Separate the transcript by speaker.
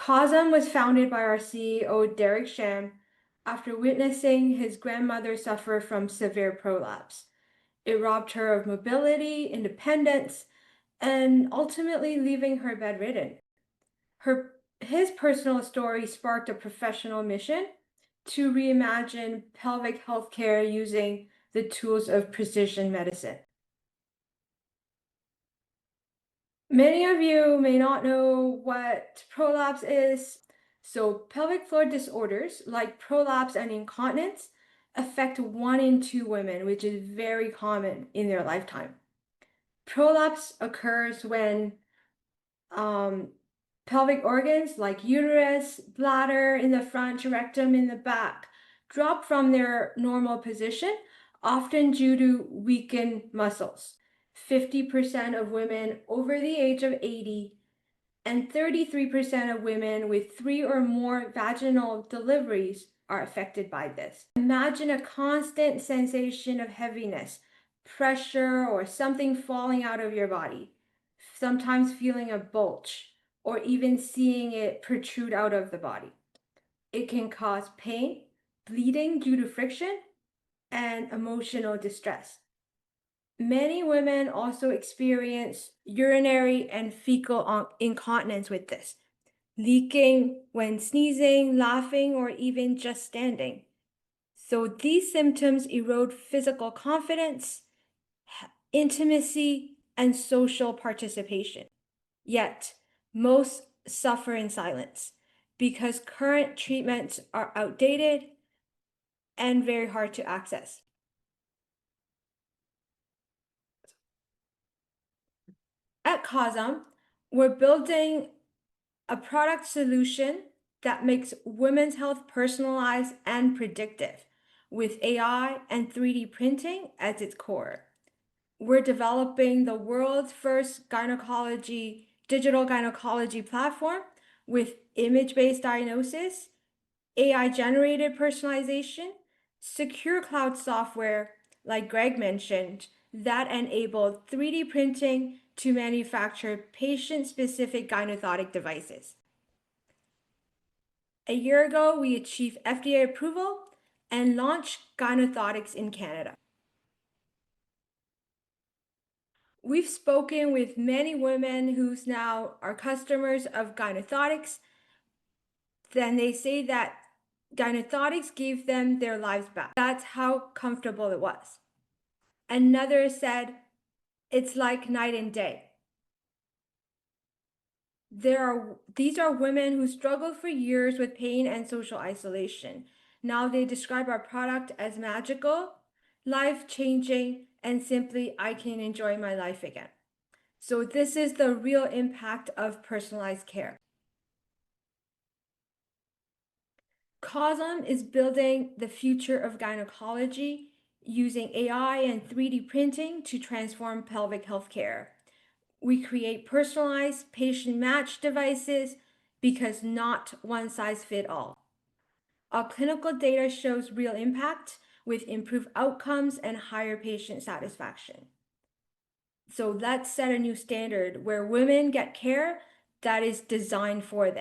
Speaker 1: Cosm was founded by our CEO, Derek Sham, after witnessing his grandmother suffer from severe prolapse. It robbed her of mobility, independence, and ultimately leaving her bedridden. His personal story sparked a professional mission to reimagine pelvic health care using the tools of precision medicine. Many of you may not know what prolapse is. So pelvic floor disorders like prolapse and incontinence affect 1 in 2 women, which is very common in their lifetime. Prolapse occurs when pelvic organs like uterus, bladder in the front, rectum in the back drop from their normal position, often due to weakened muscles. 50% of women over the age of 80 and 33% of women with 3 or more vaginal deliveries are affected by this. Imagine a constant sensation of heaviness, pressure, or something falling out of your body, sometimes feeling a bulge, or even seeing it protrude out of the body. It can cause pain, bleeding due to friction, and emotional distress. Many women also experience urinary and fecal incontinence with this, leaking when sneezing, laughing, or even just standing. So these symptoms erode physical confidence, intimacy, and social participation. Yet, most suffer in silence because current treatments are outdated and very hard to access. At Cosm, we're building a product solution that makes women's health personalized and predictive with AI and 3D printing at its core. We're developing the world's first digital gynecology platform with image-based diagnosis, AI-generated personalization, secure cloud software, like Greg mentioned, that enable 3D printing to manufacture patient-specific gynecologic devices. A year ago, we achieved FDA approval and launched Gynethotics in Canada. We've spoken with many women who's now are customers of Gynethotics. Then they say that Gynethotics gave them their lives back. That's how comfortable it was. Another said, it's like night and day. These are women who struggled for years with pain and social isolation. Now they describe our product as magical, life-changing, and simply, I can enjoy my life again. So this is the real impact of personalized care. Cosm is building the future of gynecology using AI and 3D printing to transform pelvic health care. We create personalized, patient-matched devices because not one size fits all. Our clinical data shows real impact with improved outcomes and higher patient satisfaction. So let's set a new standard where women get care that is designed for them.